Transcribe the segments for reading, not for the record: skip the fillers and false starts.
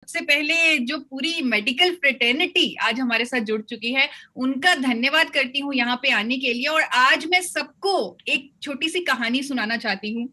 सबसे पहले जो पूरी मेडिकल फ्रेटर्निटी आज हमारे साथ जुड़ चुकी है, उनका धन्यवाद करती हूँ यहाँ पे आने के लिए। और आज मैं सबको एक छोटी सी कहानी सुनाना चाहती हूँ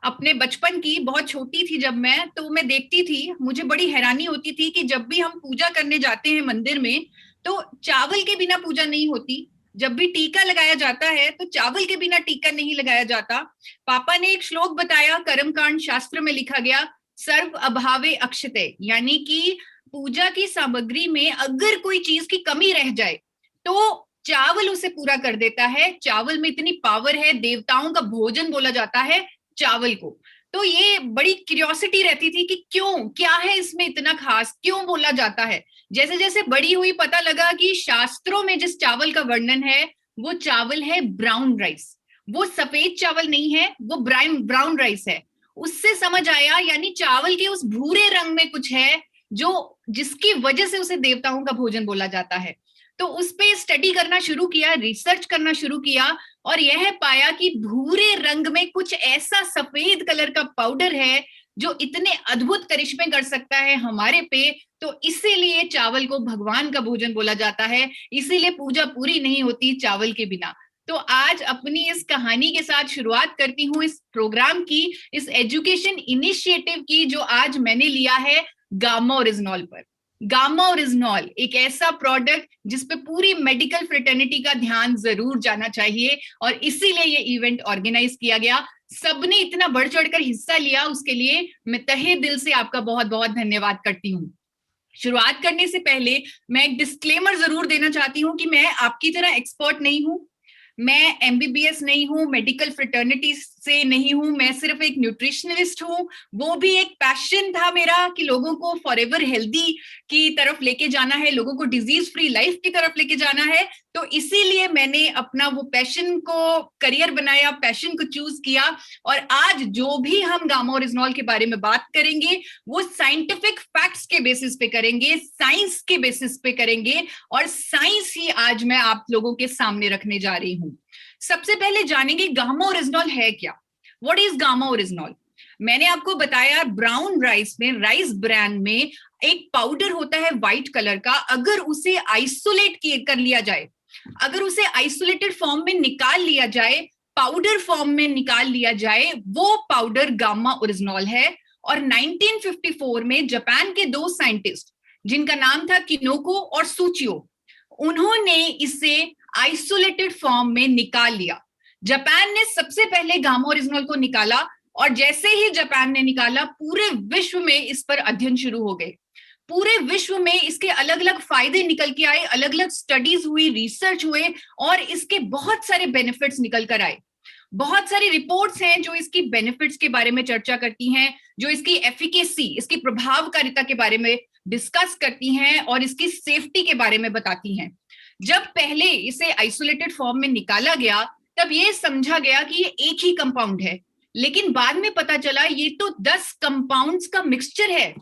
अपने बचपन की। बहुत छोटी थी जब मैं देखती थी, मुझे बड़ी हैरानी होती थी कि जब भी हम पूजा करने जाते हैं मंदिर में, तो चावल के बिना पूजा नहीं होती। जब भी टीका लगाया जाता है तो चावल के बिना टीका नहीं लगाया जाता। पापा ने एक श्लोक बताया, कर्मकांड शास्त्र में लिखा गया, सर्व अभावे अक्षते, यानी कि पूजा की सामग्री में अगर कोई चीज की कमी रह जाए तो चावल उसे पूरा कर देता है। चावल में इतनी पावर है, देवताओं का भोजन बोला जाता है चावल को। तो ये बड़ी क्यूरियोसिटी रहती थी कि क्यों, क्या है इसमें इतना खास, क्यों बोला जाता है। जैसे जैसे बड़ी हुई पता लगा कि शास्त्रों में जिस चावल का वर्णन है वो चावल है ब्राउन राइस। वो सफेद चावल नहीं है, वो ब्राउन राइस है। उससे समझ आया यानी चावल के उस भूरे रंग में कुछ है जो जिसकी वजह से उसे देवताओं का भोजन बोला जाता है। तो उस पे स्टडी करना शुरू किया, रिसर्च करना शुरू किया, और यह पाया कि भूरे रंग में कुछ ऐसा सफेद कलर का पाउडर है जो इतने अद्भुत करिश्मे कर सकता है हमारे पे। तो इसीलिए चावल को भगवान का भोजन बोला जाता है, इसीलिए पूजा पूरी नहीं होती चावल के बिना। तो आज अपनी इस कहानी के साथ शुरुआत करती हूँ इस प्रोग्राम की, इस एजुकेशन इनिशिएटिव की, जो आज मैंने लिया है गामा ओरिजिनॉल पर। गामा ओरिजिनॉल एक ऐसा प्रोडक्ट जिसपे पूरी मेडिकल फ्रेटर्निटी का ध्यान जरूर जाना चाहिए, और इसीलिए ये इवेंट ऑर्गेनाइज किया गया। सबने इतना बढ़ चढ़कर हिस्सा लिया, उसके लिए मैं तहे दिल से आपका बहुत बहुत धन्यवाद करती हूँ। शुरुआत करने से पहले मैं एक डिस्क्लेमर जरूर देना चाहती हूँ कि मैं आपकी तरह एक्सपर्ट नहीं हूँ, मैं एमबीबीएस नहीं हूँ, मेडिकल फ्रेटर्निटी से नहीं हूँ, मैं सिर्फ एक न्यूट्रिशनलिस्ट हूँ। वो भी एक पैशन था मेरा कि लोगों को फॉरएवर हेल्दी की तरफ लेके जाना है, लोगों को डिजीज फ्री लाइफ की तरफ लेके जाना है। तो इसीलिए मैंने अपना वो पैशन को करियर बनाया, पैशन को चूज किया। और आज जो भी हम गामा ओरिजिनॉल के बारे में बात करेंगे वो साइंटिफिक फैक्ट्स के बेसिस पे करेंगे, साइंस के बेसिस पे करेंगे, और साइंस ही आज मैं आप लोगों के सामने रखने जा रही हूँ। सबसे पहले जानेंगे गामा ओरिजिनॉल है क्या। What is gamma oryzanol? मैंने आपको बताया ब्राउन राइस में, राइस ब्रांड में एक पाउडर होता है व्हाइट कलर का। अगर उसे आइसोलेट कर लिया जाए, अगर उसे आइसोलेटेड फॉर्म में निकाल लिया जाए, पाउडर फॉर्म में निकाल लिया जाए, वो पाउडर गामा ओरिजिनॉल है। और 1954 में जापान के दो साइंटिस्ट जिनका नाम था किनोको और सूचियो, उन्होंने इसे आइसोलेटेड फॉर्म में निकाल लिया। जापान ने सबसे पहले गामा ओरिजिनॉल को निकाला, और जैसे ही जापान ने निकाला पूरे विश्व में इस पर अध्ययन शुरू हो गए। पूरे विश्व में इसके अलग अलग फायदे निकल के आए, अलग अलग स्टडीज हुई, रिसर्च हुए, और इसके बहुत सारे बेनिफिट्स निकल कर आए। बहुत सारी रिपोर्ट्स हैं जो इसकी बेनिफिट्स के बारे में चर्चा करती हैं, जो इसकी एफिकेसी, इसकी प्रभावकारिता के बारे में डिस्कस करती हैं, और इसकी सेफ्टी के बारे में बताती हैं। जब पहले इसे आइसोलेटेड फॉर्म में निकाला गया तब ये समझा गया कि ये एक ही कंपाउंड है, लेकिन बाद में पता चला ये तो 10 कंपाउंड्स का मिक्सचर है,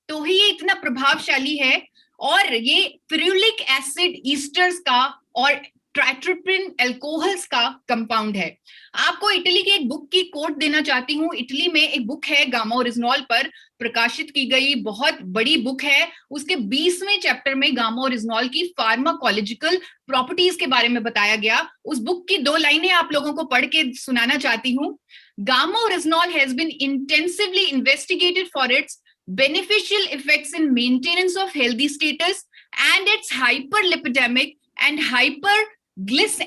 तो ही ये इतना प्रभावशाली है। और ये फेरुलिक एसिड ईस्टर्स का और ट्राइट्रिपिन अल्कोहल्स का कंपाउंड है। आपको इटली की एक बुक की कोट देना चाहती हूँ। इटली में एक बुक है गामा ओरिजिनॉल पर प्रकाशित की गई, बहुत बड़ी बुक है। उसके 20वें चैप्टर में गामा ओरिजिनॉल की फार्माकोलॉजिकल प्रॉपर्टीज के बारे में बताया गया। उस बुक की 2 लाइनें आप लोगों को पढ़ के सुनाना चाहती हूँ। Gamma oryzanol has been intensively investigated for its beneficial effects in maintenance of healthy status and its hyperlipidemic and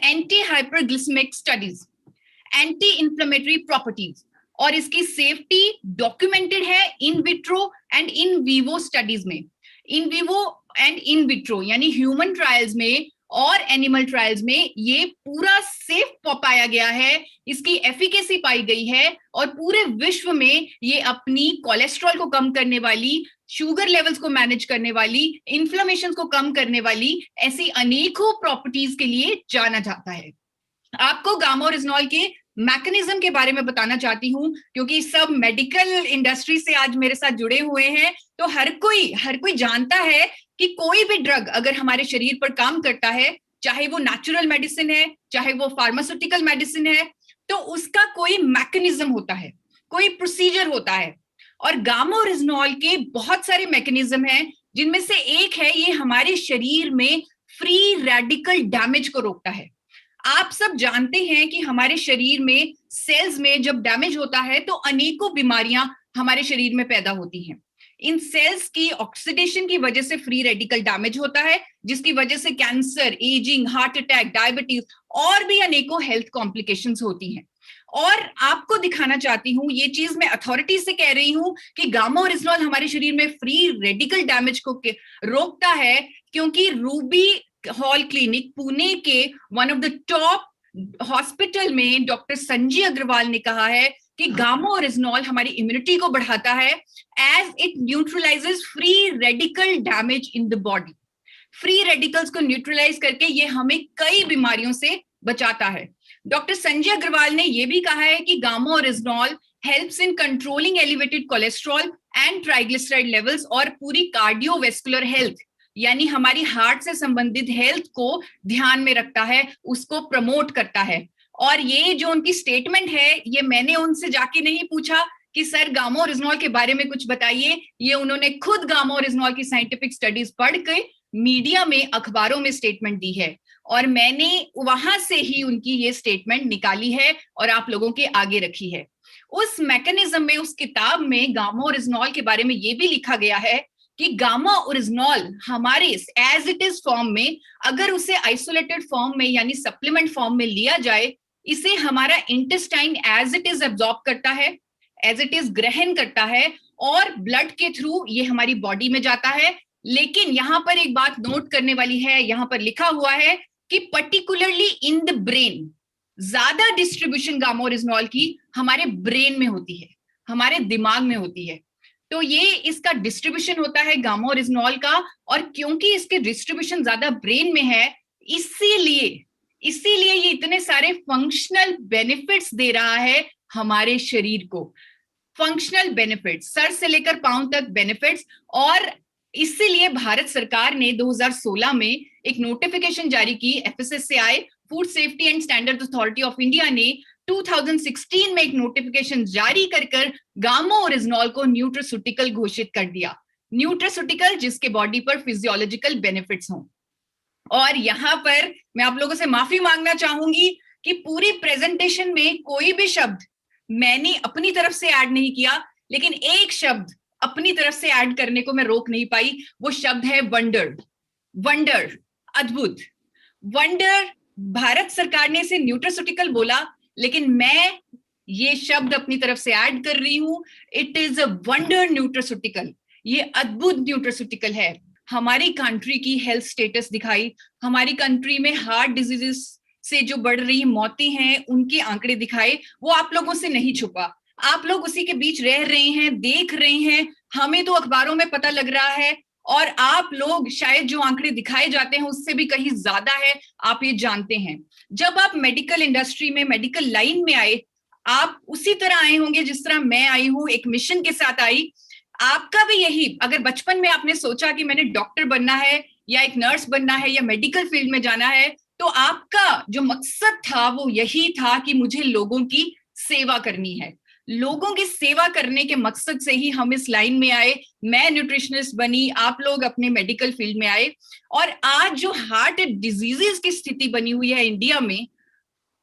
anti-hyperglycemic studies, anti-inflammatory properties, और इसकी सेफ्टी डॉक्यूमेंटेड है in vitro and in vivo studies में। In vivo and in vitro यानी human trials में और animal trials में ये पूरा सेफ पाया गया है, इसकी एफिकेसी पाई गई है, और पूरे विश्व में ये अपनी कोलेस्ट्रॉल को कम करने वाली, शुगर लेवल्स को मैनेज करने वाली, इन्फ्लेमेशन को कम करने वाली ऐसी अनेकों प्रॉपर्टीज के लिए जाना जाता है। आपको गामा ओरिजिनॉल के मैकेनिज्म के बारे में बताना चाहती हूँ, क्योंकि सब मेडिकल इंडस्ट्री से आज मेरे साथ जुड़े हुए हैं। तो हर कोई जानता है कि कोई भी ड्रग अगर हमारे शरीर पर काम करता है, चाहे वो नेचुरल मेडिसिन है, चाहे वो फार्मास्यूटिकल मेडिसिन है, तो उसका कोई मैकेनिज्म होता है, कोई प्रोसीजर होता है। और गामा ओरिजिनॉल के बहुत सारे मैकेनिज्म हैं, जिनमें से एक है ये हमारे शरीर में फ्री रेडिकल डैमेज को रोकता है। आप सब जानते हैं कि हमारे शरीर में सेल्स में जब डैमेज होता है तो अनेकों बीमारियां हमारे शरीर में पैदा होती हैं। इन सेल्स की ऑक्सीडेशन की वजह से फ्री रेडिकल डैमेज होता है, जिसकी वजह से cancer, ageing, heart attack, diabetes और भी अनेकों हेल्थ कॉम्प्लिकेशंस होती हैं। और आपको दिखाना चाहती हूँ, ये चीज मैं अथॉरिटी से कह रही हूँ कि गामा ओरिजिनॉल हमारे शरीर में फ्री रेडिकल डैमेज को रोकता है, क्योंकि रूबी हॉल क्लिनिक पुणे के one of the top hospital में डॉक्टर संजय अग्रवाल ने कहा है कि गामा ओरिजिनॉल हमारी इम्यूनिटी को बढ़ाता है as it neutralises free radical damage in the body. Free radicals को न्यूट्रलाइज करके ये हमें कई बीमारियों से बचाता है। डॉक्टर संजय अग्रवाल ने यह भी कहा है कि gamma original helps in controlling elevated cholesterol and triglyceride levels और पूरी कार्डियोवेस्कुलर हेल्थ, यानी हमारी हार्ट से संबंधित हेल्थ को ध्यान में रखता है, उसको प्रमोट करता है। और ये जो उनकी स्टेटमेंट है, ये मैंने उनसे जाके नहीं पूछा कि सर गामा ओरिजिनॉल के बारे में कुछ बताइए, ये उन्होंने खुद गामा ओरिजिनॉल की साइंटिफिक स्टडीज पढ़ के मीडिया में, अखबारों में स्टेटमेंट दी है, और मैंने वहां से ही उनकी ये स्टेटमेंट निकाली है और आप लोगों के आगे रखी है। उस मैकेनिज्म में, उस किताब में गामा ओरिजिनॉल के बारे में ये भी लिखा गया है कि गामा ओरिजिनॉल हमारे एज इट इज फॉर्म में, अगर उसे आइसोलेटेड फॉर्म में यानी सप्लीमेंट फॉर्म में लिया जाए, इसे हमारा intestine as it is absorb करता है, एज इट इज ग्रहण करता है, और ब्लड के थ्रू ये हमारी बॉडी में जाता है। लेकिन यहाँ पर एक बात नोट करने वाली है, यहाँ पर लिखा हुआ है कि पर्टिकुलरली इन द ब्रेन, ज्यादा डिस्ट्रीब्यूशन गामा ओरिजिनॉल की हमारे ब्रेन में होती है, हमारे दिमाग में होती है। तो ये इसका डिस्ट्रीब्यूशन होता है गामा ओरिजिनॉल का, और क्योंकि इसके डिस्ट्रीब्यूशन ज्यादा ब्रेन में है, इसीलिए ये इतने सारे फंक्शनल बेनिफिट्स दे रहा है हमारे शरीर को। फंक्शनल बेनिफिट्स, सर से लेकर पांव तक बेनिफिट्स। और इसीलिए भारत सरकार ने 2016 में एक नोटिफिकेशन जारी की, FSSAI, food safety and standard authority of India ने 2016 में एक नोटिफिकेशन जारी कर गामा ओरिजिनॉल को न्यूट्रास्यूटिकल घोषित कर दिया। न्यूट्रास्यूटिकल जिसके बॉडी पर फिजियोलॉजिकल बेनिफिट्स हों। और यहाँ पर मैं आप लोगों से माफी मांगना चाहूंगी कि पूरी प्रेजेंटेशन में कोई भी शब्द मैंने अपनी तरफ से ऐड नहीं किया, लेकिन एक शब्द अपनी तरफ से ऐड करने को मैं रोक नहीं पाई। वो शब्द है वंडर। वंडर, अद्भुत। वंडर, भारत सरकार ने इसे न्यूट्रास्यूटिकल बोला, लेकिन मैं ये शब्द अपनी तरफ से ऐड कर रही हूं। It is a wonder nutraceutical. ये अद्भुत न्यूट्रास्यूटिकल है। हमारी कंट्री की हेल्थ स्टेटस दिखाई, हमारी कंट्री में हार्ट डिजीजेस से जो बढ़ रही मौतें हैं उनके आंकड़े दिखाए। वो आप लोगों से नहीं छुपा, आप लोग उसी के बीच रह रहे हैं, देख रहे हैं। हमें तो अखबारों में पता लग रहा है, और आप लोग शायद जो आंकड़े दिखाए जाते हैं उससे भी कहीं ज्यादा है, आप ये जानते हैं। जब आप मेडिकल इंडस्ट्री में, मेडिकल लाइन में आए, आप उसी तरह आए होंगे जिस तरह मैं आई हूं, एक मिशन के साथ आई। आपका भी यही, अगर बचपन में आपने सोचा कि मैंने डॉक्टर बनना है या एक नर्स बनना है या मेडिकल फील्ड में जाना है, तो आपका जो मकसद था वो यही था कि मुझे लोगों की सेवा करनी है। लोगों की सेवा करने के मकसद से ही हम इस लाइन में आए। मैं न्यूट्रिशनिस्ट बनी, आप लोग अपने मेडिकल फील्ड में आए। और आज जो हार्ट डिजीजेस की स्थिति बनी हुई है इंडिया में,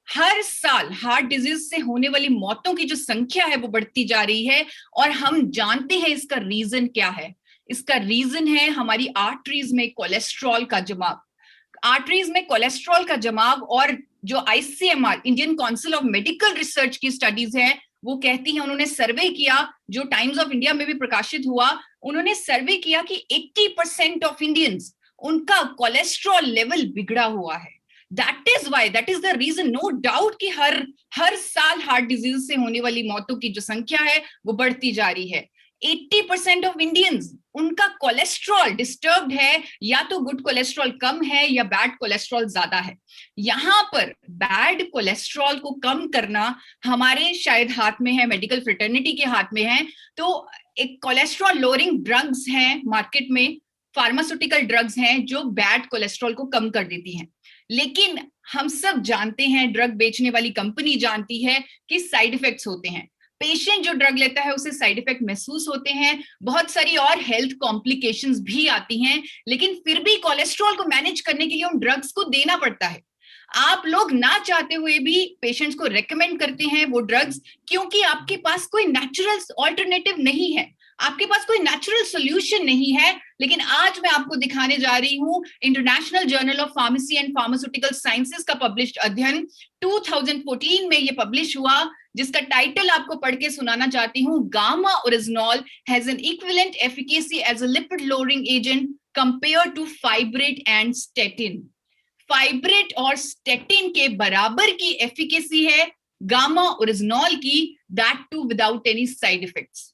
हर साल हार्ट डिजीज से होने वाली मौतों की जो संख्या है वो बढ़ती जा रही है। और हम जानते हैं इसका रीजन क्या है। इसका रीजन है हमारी आर्टरीज में कोलेस्ट्रॉल का जमाव। आर्टरीज में कोलेस्ट्रॉल का जमाव, और जो ICMR, Indian council of medical research की स्टडीज है, वो कहती है, उन्होंने सर्वे किया जो टाइम्स ऑफ इंडिया में भी प्रकाशित हुआ, उन्होंने सर्वे किया कि 80% ऑफ इंडियंस, उनका कोलेस्ट्रॉल लेवल बिगड़ा हुआ है। That is why, that is the reason, no doubt कि हर साल हार्ट डिजीज से होने वाली मौतों की जो संख्या है वो बढ़ती जा रही है। 80% ऑफ इंडियंस, उनका कोलेस्ट्रॉल डिस्टर्ब्ड है, या तो गुड कोलेस्ट्रॉल कम है या बैड कोलेस्ट्रॉल ज्यादा है। यहाँ पर बैड कोलेस्ट्रॉल को कम करना हमारे शायद हाथ में है, मेडिकल फ्रेटर्निटी के हाथ में है। तो एक कोलेस्ट्रॉल लोअरिंग ड्रग्स हैं मार्केट में, फार्मास्यूटिकल ड्रग्स हैं जो बैड कोलेस्ट्रॉल को कम कर देती हैं। लेकिन हम सब जानते हैं, ड्रग बेचने वाली कंपनी जानती है कि साइड इफेक्ट्स होते हैं। पेशेंट जो ड्रग लेता है उसे साइड इफेक्ट महसूस होते हैं, बहुत सारी और हेल्थ कॉम्प्लिकेशंस भी आती हैं, लेकिन फिर भी कोलेस्ट्रॉल को मैनेज करने के लिए उन ड्रग्स को देना पड़ता है। आप लोग ना चाहते हुए भी पेशेंट्स को रेकमेंड करते हैं वो ड्रग्स, क्योंकि आपके पास कोई नेचुरल ऑल्टरनेटिव नहीं है, आपके पास कोई नेचुरल सोल्यूशन नहीं है। लेकिन आज मैं आपको दिखाने जा रही हूं international journal of pharmacy and pharmaceutical sciences का पब्लिश्ड अध्ययन 2014 में ये पब्लिश हुआ, जिसका टाइटल आपको पढ़ के सुनाना चाहती हूँ। Gamma oryzanol has an equivalent efficacy as a lipid lowering agent compare to fibrate and statin. Fibrate और स्टेटिन के बराबर की एफिकेसी है गामा ओरिजिनॉल की, that too without any side effects.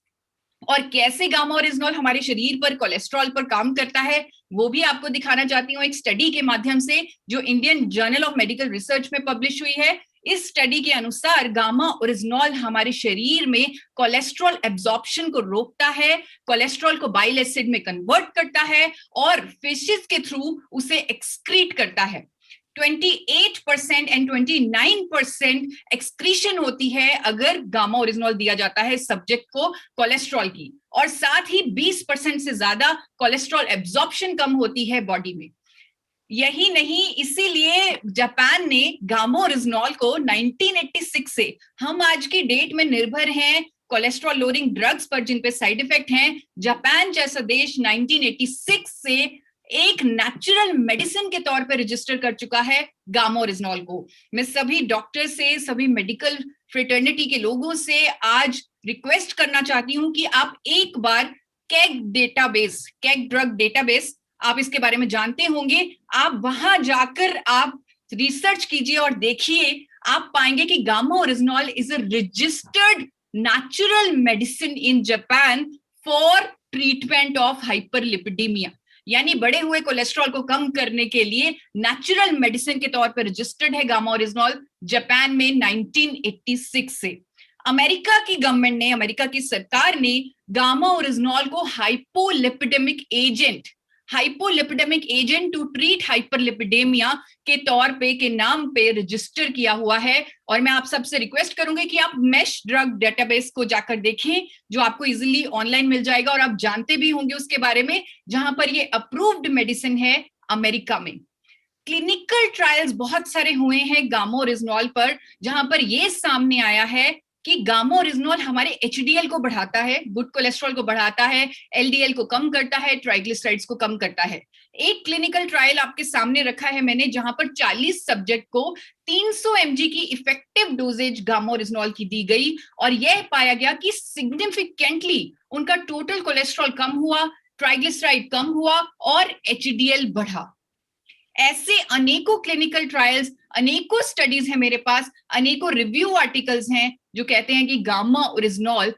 और कैसे गामा ओरिजिनॉल हमारे शरीर पर कोलेस्ट्रॉल पर काम करता है वो भी आपको दिखाना चाहती हूँ एक स्टडी के माध्यम से, जो Indian journal of medical research में पब्लिश हुई है। इस स्टडी के अनुसार गामा ओरिजिनॉल हमारे शरीर में कोलेस्ट्रॉल एब्जॉर्प्शन को रोकता है, कोलेस्ट्रॉल को बाइल एसिड में कन्वर्ट करता है और फिशेस के थ्रू उसे एक्सक्रीट करता है। 28% एंड 29% एक्सक्रीशन होती है अगर गामा ओरिजिनॉल दिया जाता है सब्जेक्ट को कोलेस्ट्रॉल की, और साथ ही 20% से ज्यादा कोलेस्ट्रॉल एब्जॉर्प्शन कम होती है बॉडी में। यही नहीं, इसीलिए जापान ने गामा ओरिजिनॉल को 1986 से हम आज की डेट में निर्भर हैं कोलेस्ट्रॉल लोअरिंग ड्रग्स पर जिन पे साइड इफेक्ट हैं। जापान जैसा देश 1986 से एक नेचुरल मेडिसिन के तौर पर रजिस्टर कर चुका है गामा ओरिजिनॉल को। मैं सभी डॉक्टर से, सभी मेडिकल फ्रेटर्निटी के लोगों से आज रिक्वेस्ट करना चाहती हूं कि आप एक बार KEGG database, KEGG drug database, आप इसके बारे में जानते होंगे, आप वहां जाकर आप रिसर्च कीजिए और देखिए, आप पाएंगे कि gamma oryzanol is a registered natural medicine in Japan for treatment of hyperlipidemia, यानी बढ़े हुए कोलेस्ट्रॉल को कम करने के लिए नेचुरल मेडिसिन के तौर पर रजिस्टर्ड है गामा ओरिजिनॉल जापान में 1986 से। अमेरिका की गवर्नमेंट ने, अमेरिका की सरकार ने गामा ओरिजिनॉल को hypolipidemic agent to treat hyperlipidemia के तौर पे, के नाम पे रजिस्टर किया हुआ है। और मैं आप सबसे रिक्वेस्ट करूंगी कि आप मेश ड्रग डेटाबेस को जाकर देखें, जो आपको इजीली ऑनलाइन मिल जाएगा और आप जानते भी होंगे उसके बारे में, जहां पर ये अप्रूव्ड मेडिसिन है अमेरिका में। क्लिनिकल ट्रायल्स बहुत सारे हुए हैं गामा ओरिजिनॉल पर, जहां पर ये सामने आया है कि गामा ओरिजिनॉल हमारे एचडीएल को बढ़ाता है, गुड कोलेस्ट्रॉल को बढ़ाता है, एलडीएल को कम करता है, ट्राइग्लिसराइड्स को कम करता है। एक क्लिनिकल ट्रायल आपके सामने रखा है मैंने, जहां पर 40 सब्जेक्ट को 300 mg की इफेक्टिव डोजेज गामा ओरिजिनॉल की दी गई और यह पाया गया कि सिग्निफिकेंटली उनका टोटल कोलेस्ट्रॉल कम हुआ, ट्राइग्लिसराइड कम हुआ और एचडीएल बढ़ा। ऐसे अनेकों क्लिनिकल ट्रायल्स, अनेकों स्टडीज हैं मेरे पास, अनेकों रिव्यू आर्टिकल्स हैं जो कहते हैं कि गामा ओरिजिनॉल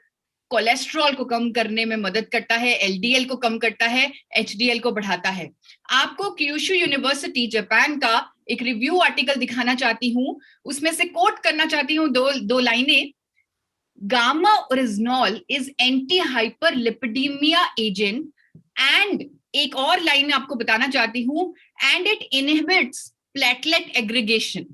कोलेस्ट्रॉल को कम करने में मदद करता है, एलडीएल को कम करता है, एचडीएल को बढ़ाता है। आपको क्यूशू यूनिवर्सिटी जापान का एक रिव्यू आर्टिकल दिखाना चाहती हूं, उसमें से कोट करना चाहती हूं दो लाइनें। Gamma oryzanol is anti hyperlipidemia agent, and एक और लाइन आपको बताना चाहती हूं, and it inhibits platelet aggregation.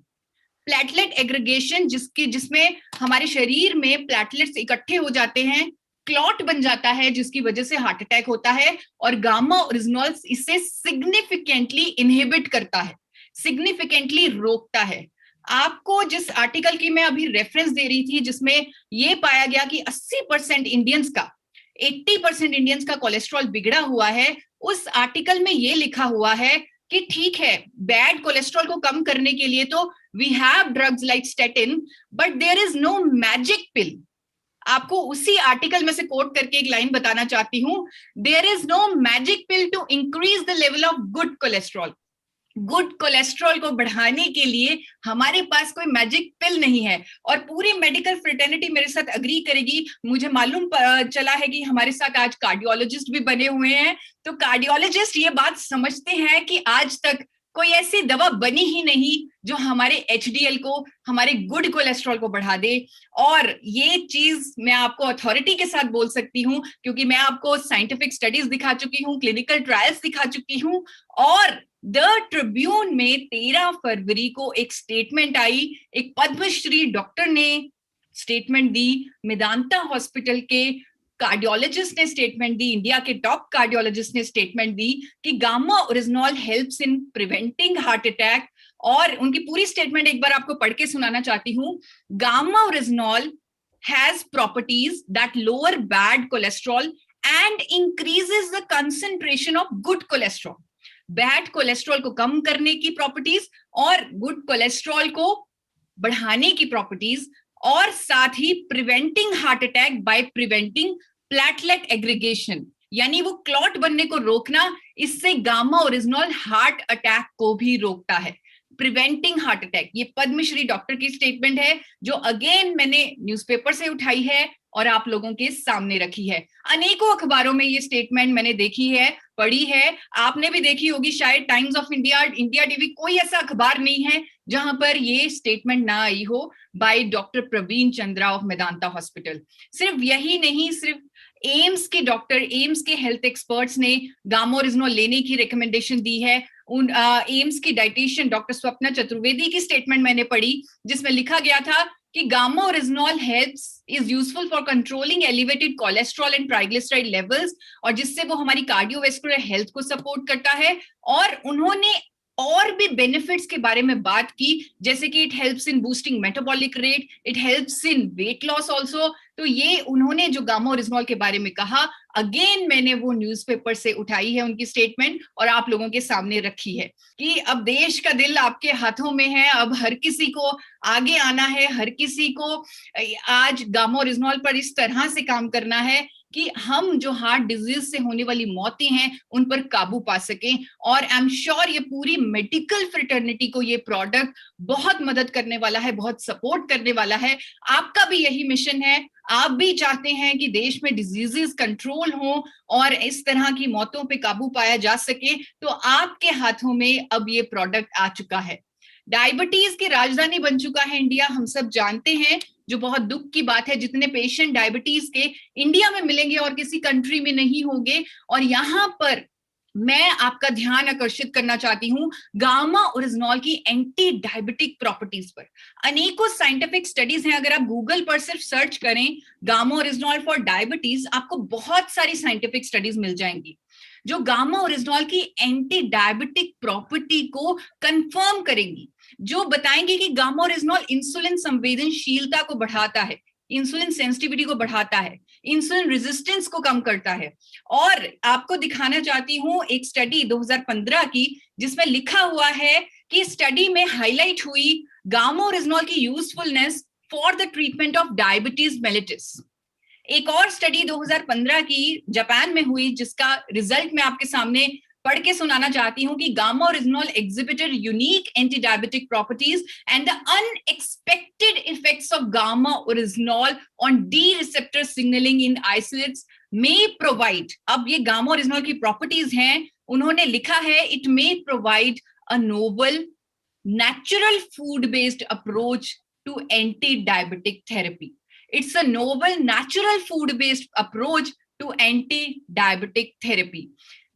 Platelet aggregation जिसमें हमारे शरीर में प्लेटलेट्स इकट्ठे हो जाते हैं, क्लॉट बन जाता है, जिसकी वजह से हार्ट अटैक होता है, और गामा ओरिजिनॉल इसे सिग्निफिकेंटली इनहिबिट करता है, सिग्निफिकेंटली रोकता है। आपको जिस आर्टिकल की मैं अभी रेफरेंस दे रही थी, जिसमें यह पाया गया कि 80% इंडियंस का, 80% इंडियंस का कोलेस्ट्रॉल बिगड़ा हुआ है, उस आर्टिकल में यह लिखा हुआ है कि ठीक है, बैड कोलेस्ट्रॉल को कम करने के लिए तो we have drugs like statin, but there is no magic pill. आपको उसी आर्टिकल में से कोट करके एक लाइन बताना चाहती हूं, there is no magic pill to increase the level of good cholesterol. Good cholesterol को बढ़ाने के लिए हमारे पास कोई मैजिक पिल नहीं है, और पूरी मेडिकल फ्रेटर्निटी मेरे साथ अग्री करेगी। मुझे मालूम चला है कि हमारे साथ आज कार्डियोलॉजिस्ट भी बने हुए हैं, तो कार्डियोलॉजिस्ट ये बात समझते हैं कि आज तक कोई ऐसी दवा बनी ही नहीं जो हमारे एचडीएल को, हमारे गुड कोलेस्ट्रॉल को बढ़ा दे। और ये चीज मैं आपको अथॉरिटी के साथ बोल सकती हूँ, क्योंकि मैं आपको साइंटिफिक स्टडीज दिखा चुकी हूँ, क्लिनिकल ट्रायल्स दिखा चुकी हूँ, और द ट्रिब्यून में 13 फरवरी को एक स्टेटमेंट आई, एक पद्मश्री डॉक्टर ने स्टेटमेंट दी, मेदांता हॉस्पिटल के कार्डियोलॉजिस्ट ने स्टेटमेंट दी, इंडिया के टॉप कार्डियोलॉजिस्ट ने स्टेटमेंट दी कि gamma original helps in preventing heart attack. और उनकी पूरी स्टेटमेंट एक बार आपको पढ़ के सुनाना चाहती हूँ। Gamma original has properties that lower bad cholesterol and increases the concentration of good cholesterol. Bad cholesterol को कम करने की प्रॉपर्टीज और गुड कोलेस्ट्रॉल को बढ़ाने की प्रॉपर्टीज, और साथ ही preventing heart attack by preventing platelet aggregation, यानी वो क्लॉट बनने को रोकना। इससे गामा ओरिजिनॉल हार्ट अटैक को भी रोकता है, प्रिवेंटिंग हार्ट अटैक। ये पद्मश्री डॉक्टर की स्टेटमेंट है जो अगेन मैंने न्यूज़पेपर से उठाई है और आप लोगों के सामने रखी है। अनेकों अखबारों में ये स्टेटमेंट मैंने देखी है, पढ़ी है, आपने भी देखी होगी शायद। Times of India, India TV, कोई ऐसा अखबार नहीं है जहां पर ये स्टेटमेंट ना आई हो by doctor Praveen Chandra of Medanta hospital. सिर्फ यही नहीं, सिर्फ एम्स के डॉक्टर, एम्स के हेल्थ एक्सपर्ट्स ने गामा ओरिजिनॉल लेने की रिकमेंडेशन दी है। उन एम्स की डाइटिशियन डॉक्टर स्वप्ना चतुर्वेदी की स्टेटमेंट मैंने पढ़ी जिसमें लिखा गया था कि gamma original helps is useful for controlling elevated cholesterol and triglyceride levels, और जिससे वो हमारी कार्डियोवैस्कुलर हेल्थ को सपोर्ट करता है। और उन्होंने और भी बेनिफिट्स के बारे में बात की, जैसे कि it helps in boosting metabolic rate, it helps in weight loss also. तो ये उन्होंने जो गामा ओरिजिनॉल के बारे में कहा, अगेन मैंने वो न्यूज़पेपर से उठाई है उनकी स्टेटमेंट और आप लोगों के सामने रखी है कि अब देश का दिल आपके हाथों में है। अब हर किसी को आगे आना है, हर किसी को आज गामा ओरिजिनॉल पर इस तरह से काम करना है कि हम जो हार्ट डिजीज से होने वाली मौतें हैं उन पर काबू पा सकें। और आई एम श्योर ये पूरी मेडिकल फ्रेटर्निटी को ये प्रोडक्ट बहुत मदद करने वाला है, बहुत सपोर्ट करने वाला है। आपका भी यही मिशन है, आप भी चाहते हैं कि देश में डिजीजेस कंट्रोल हो और इस तरह की मौतों पे काबू पाया जा सके, तो आपके हाथों में अब ये प्रोडक्ट आ चुका है। डायबिटीज की राजधानी बन चुका है इंडिया, हम सब जानते हैं, जो बहुत दुख की बात है। जितने पेशेंट डायबिटीज के इंडिया में मिलेंगे और किसी कंट्री में नहीं होंगे। और यहाँ पर मैं आपका ध्यान आकर्षित करना चाहती हूँ गामा ओरिजिनॉल की एंटी डायबिटिक प्रॉपर्टीज पर। अनेकों साइंटिफिक स्टडीज हैं, अगर आप गूगल पर सिर्फ सर्च करें गामा ओरिजिनॉल फॉर डायबिटीज, आपको बहुत सारी साइंटिफिक स्टडीज मिल जाएंगी जो गामा ओरिजिनॉल की एंटी डायबिटिक प्रॉपर्टी को कंफर्म करेंगी, जो बताएंगे कि गामा ओरिजिनॉल इंसुलिन संवेदनशीलता को बढ़ाता है, इंसुलिन सेंसिटिविटी को बढ़ाता है, इंसुलिन रेजिस्टेंस को कम करता है। और आपको दिखाना चाहती हूं एक स्टडी 2015 की जिसमें लिखा हुआ है कि स्टडी में हाईलाइट हुई गामा ओरिजिनॉल की usefulness for the treatment of diabetes mellitus. एक और स्टडी 2015 की जापान में हुई जिसका रिजल्ट मैं आपके सामने पढ़ के सुनाना चाहती हूं कि gamma original exhibited unique anti-diabetic properties and the unexpected effects of gamma orisnol on D receptor signaling in isolates may provide। अब ये गामा ओरिजिनॉल की प्रॉपर्टीज हैं, उन्होंने लिखा है it may provide a novel natural food based approach to anti-diabetic therapy। It's a novel natural food based approach to anti-diabetic therapy।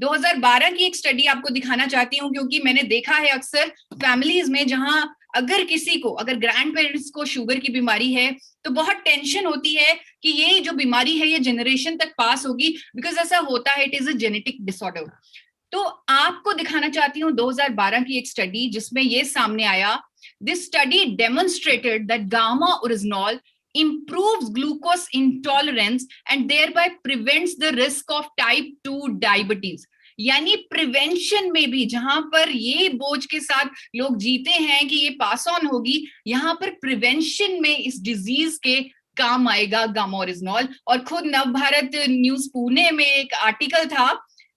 2012 की एक study आपको दिखाना चाहती हूँ क्योंकि मैंने देखा है अक्सर फैमिलीज में जहां अगर किसी को, अगर ग्रैंड पेरेंट्स को शुगर की बीमारी है तो बहुत टेंशन होती है कि ये जो बीमारी है ये जनरेशन तक पास होगी, बिकॉज ऐसा होता है, it is a genetic disorder. तो आपको दिखाना चाहती हूँ 2012 की एक स्टडी जिसमें ये सामने आया, this study demonstrated that gamma oryzanol improves glucose intolerance and thereby prevents the risk of type 2 diabetes। यानी प्रिवेंशन में भी, जहां पर ये बोझ के साथ लोग जीते हैं कि ये पास ऑन होगी, यहां पर प्रिवेंशन में इस डिजीज के काम आएगा गामा ओरिजिनॉल। और खुद नवभारत न्यूज पुणे में एक आर्टिकल था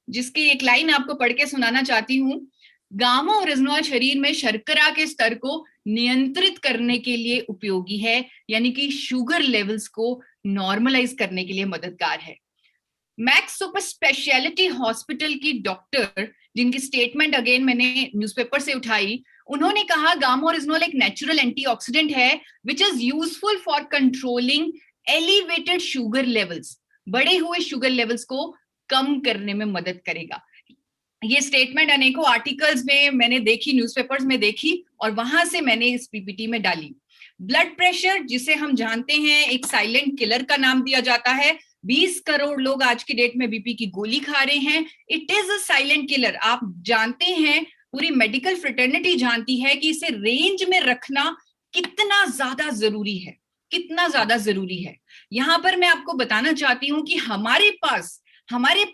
जिसकी एक लाइन आपको पढ़ के सुनाना चाहती हूँ। गामा ओरिजिनॉल शरीर में शर्करा के स्तर को नियंत्रित करने के लिए उपयोगी है, यानी कि शुगर लेवल्स को नॉर्मलाइज करने के लिए मददगार है। मैक्स सुपर स्पेशलिटी हॉस्पिटल की डॉक्टर, जिनकी स्टेटमेंट अगेन मैंने न्यूज़पेपर से उठाई, उन्होंने कहा गामा ओरिजिनॉल एक नेचुरल एंटीऑक्सीडेंट है which is useful for controlling elevated sugar levels. बढ़े हुए शुगर लेवल्स को कम करने में मदद करेगा। ये स्टेटमेंट अनेकों आर्टिकल्स में मैंने देखी, न्यूज़पेपर्स में देखी और वहां से मैंने इस पीपीटी में डाली। ब्लड प्रेशर, जिसे हम जानते हैं एक साइलेंट किलर का नाम दिया जाता है, 20 करोड़ लोग आज की डेट में बीपी की गोली खा रहे हैं। It is a silent killer. आप जानते हैं, पूरी मेडिकल फ्रेटर्निटी जानती है कि इसे रेंज में रखना कितना ज्यादा जरूरी है, कितना ज्यादा जरूरी है। यहां पर मैं आपको बताना चाहती हूं कि हमारे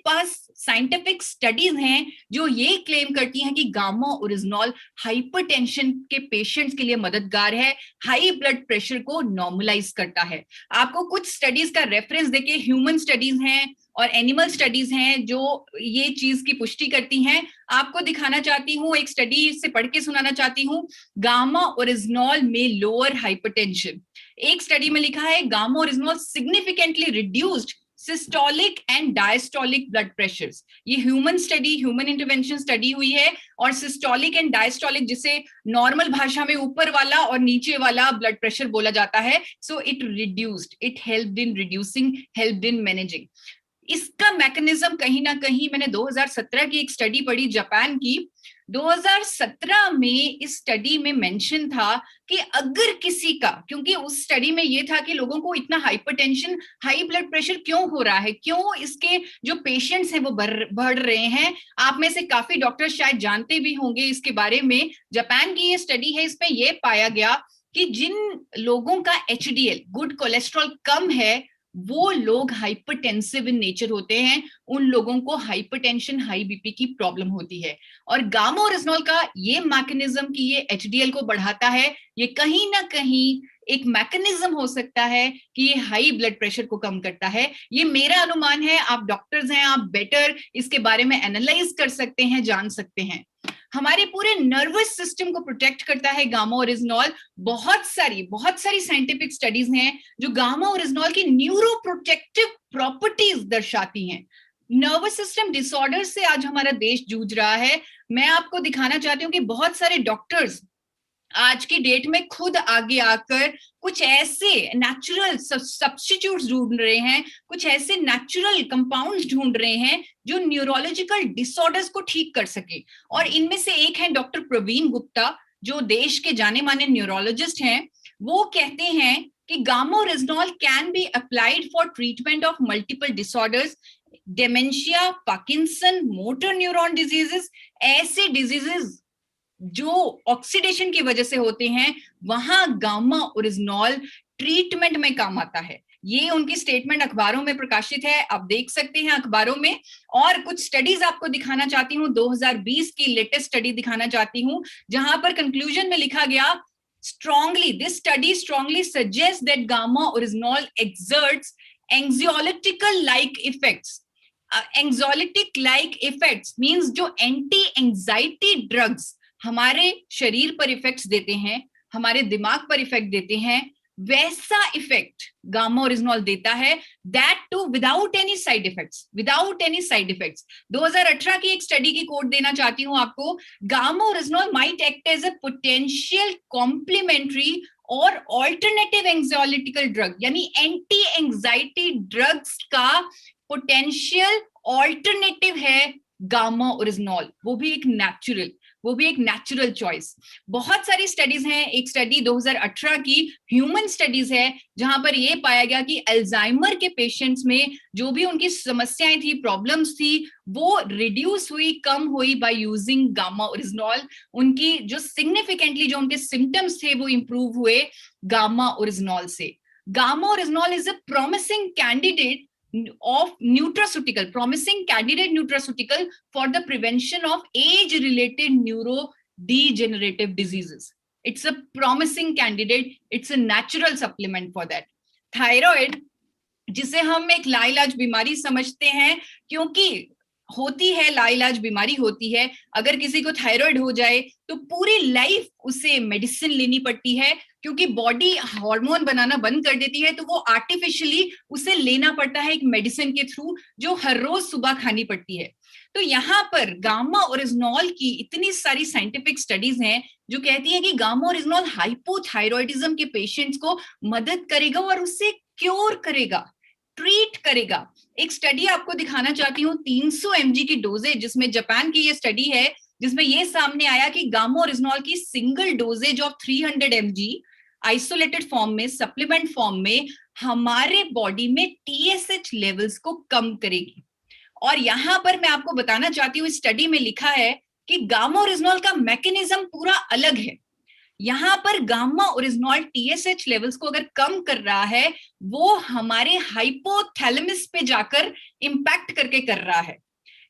पास साइंटिफिक स्टडीज हैं जो ये क्लेम करती हैं कि गामा ओरिजिनॉल हाइपरटेंशन के पेशेंट्स के लिए मददगार है, हाई ब्लड प्रेशर को नॉर्मलाइज करता है। आपको कुछ स्टडीज का रेफरेंस देके, ह्यूमन स्टडीज हैं और एनिमल स्टडीज हैं जो ये चीज की पुष्टि करती हैं। आपको दिखाना चाहती हूँ, एक स्टडी से पढ़ के सुनाना चाहती हूँ, गामा ओरिजिनॉल में लोअर हाइपरटेंशन। एक स्टडी में लिखा है gamma oryzanol significantly reduced systolic and diastolic blood pressures. ये human study, human intervention study हुई है, और सिस्टोलिक एंड डायस्टोलिक, जिसे नॉर्मल भाषा में ऊपर वाला और नीचे वाला ब्लड प्रेशर बोला जाता है, so it reduced, it helped in reducing, helped in managing. इसका मैकेनिज्म कहीं ना कहीं, मैंने 2017 की एक स्टडी पढ़ी जापान की, 2017 में इस स्टडी में मेंशन था कि अगर किसी का, क्योंकि उस स्टडी में ये था कि लोगों को इतना हाइपरटेंशन, हाई ब्लड प्रेशर क्यों हो रहा है, क्यों इसके जो पेशेंट्स हैं वो बढ़ रहे हैं। आप में से काफी डॉक्टर शायद जानते भी होंगे इसके बारे में। जापान की ये स्टडी है, इसमें ये पाया गया कि जिन लोगों का एचडीएल, गुड कोलेस्ट्रॉल, कम है, वो लोग हाइपरटेंसिव इन नेचर होते हैं, उन लोगों को हाइपरटेंशन, हाई बीपी की प्रॉब्लम होती है। और गामा ओरिजिनॉल का ये मैकेनिज्म कि ये एचडीएल को बढ़ाता है, ये कहीं ना कहीं एक मैकेनिज्म हो सकता है कि ये हाई ब्लड प्रेशर को कम करता है। ये मेरा अनुमान है, आप डॉक्टर्स हैं, आप बेटर इसके बारे में एनालाइज कर सकते हैं, जान सकते हैं। हमारे पूरे नर्वस सिस्टम को प्रोटेक्ट करता है गामा ओरिजिनॉल। बहुत सारी साइंटिफिक स्टडीज हैं जो गामा ओरिजिनॉल की न्यूरोप्रोटेक्टिव प्रॉपर्टीज दर्शाती हैं। नर्वस सिस्टम डिसऑर्डर से आज हमारा देश जूझ रहा है। मैं आपको दिखाना चाहती हूँ कि बहुत सारे डॉक्टर्स आज की डेट में खुद आगे आकर कुछ ऐसे नेचुरल सब्स्टिट्यूट्स ढूंढ रहे हैं, कुछ ऐसे नेचुरल कंपाउंड्स ढूंढ रहे हैं जो न्यूरोलॉजिकल डिसऑर्डर्स को ठीक कर सके। और इनमें से एक है डॉक्टर प्रवीण गुप्ता, जो देश के जाने माने न्यूरोलॉजिस्ट हैं। वो कहते हैं कि gamma original can be applied for treatment of multiple disorders, dementia, Parkinson, motor neuron diseases. ऐसे डिजीजेस जो ऑक्सीडेशन की वजह से होते हैं, वहां गामा ओरिजिनॉल ट्रीटमेंट में काम आता है। ये उनकी स्टेटमेंट अखबारों में प्रकाशित है, आप देख सकते हैं अखबारों में। और कुछ स्टडीज आपको दिखाना चाहती हूँ, 2020 की लेटेस्ट स्टडी दिखाना चाहती हूँ, जहां पर कंक्लूजन में लिखा गया, this study strongly suggests that gamma originol exerts anxiolytical like effects. Anxiolytic like effects means जो एंटी एंजाइटी ड्रग्स हमारे शरीर पर इफेक्ट्स देते हैं, हमारे दिमाग पर इफेक्ट देते हैं, वैसा इफेक्ट गामा ओरिजिनॉल देता है, that too without any side effects, 2018 की एक स्टडी की कोट देना चाहती हूं आपको, gamma oryzanol might act as a potential complementary और ऑल्टरनेटिव एंग्जाइटिकल ड्रग, यानी एंटी एंजाइटी ड्रग्स का पोटेंशियल ऑल्टरनेटिव है गामा ओरिजिनॉल, वो भी एक नेचुरल चॉइस। बहुत सारी स्टडीज हैं, एक स्टडी 2018 की ह्यूमन स्टडीज है, जहां पर यह पाया गया कि अल्जाइमर के पेशेंट्स में जो भी उनकी समस्याएं थी, प्रॉब्लम्स थी, वो रिड्यूस हुई, कम हुई बाय यूजिंग गामा ओरिजिनॉल। उनकी जो सिग्निफिकेंटली जो उनके सिम्टम्स थे वो इंप्रूव हुए गामा ओरिजिनॉल से। Gamma oryzanol is a promising candidate nutraceutical for the prevention of age-related neurodegenerative diseases. It's a promising candidate. It's a natural supplement for that. Thyroid, जिसे हम एक लाइलाज बीमारी समझते हैं, क्योंकि होती है, लाइलाज बीमारी होती है। अगर किसी को थायराइड हो जाए तो पूरी लाइफ उसे मेडिसिन लेनी पड़ती है, क्योंकि बॉडी हार्मोन बनाना बंद कर देती है, तो वो आर्टिफिशियली उसे लेना पड़ता है एक मेडिसिन के थ्रू, जो हर रोज सुबह खानी पड़ती है। तो यहाँ पर गामा ओरिजिनॉल की इतनी सारी साइंटिफिक स्टडीज हैं जो कहती है कि गामा ओरिजिनॉल हाइपोथायरॉयडिज्म के पेशेंट्स को मदद करेगा और उससे क्योर करेगा, ट्रीट करेगा। एक स्टडी आपको दिखाना चाहती हूँ, 300 mg की डोजेज, जिसमें जापान की ये स्टडी है, जिसमें ये सामने आया कि गामा ओरिजिनॉल की single doses of 300 mg isolated form में, सप्लीमेंट फॉर्म में हमारे बॉडी में TSH लेवल्स को कम करेगी। और यहां पर मैं आपको बताना चाहती हूँ, स्टडी में लिखा है कि गामा ओरिजिनॉल का मैकेनिज्म पूरा अलग है। यहां पर गामा ओरिजिनॉल TSH लेवल्स को अगर कम कर रहा है, वो हमारे हाइपोथैलेमस पे जाकर इंपैक्ट करके कर रहा है,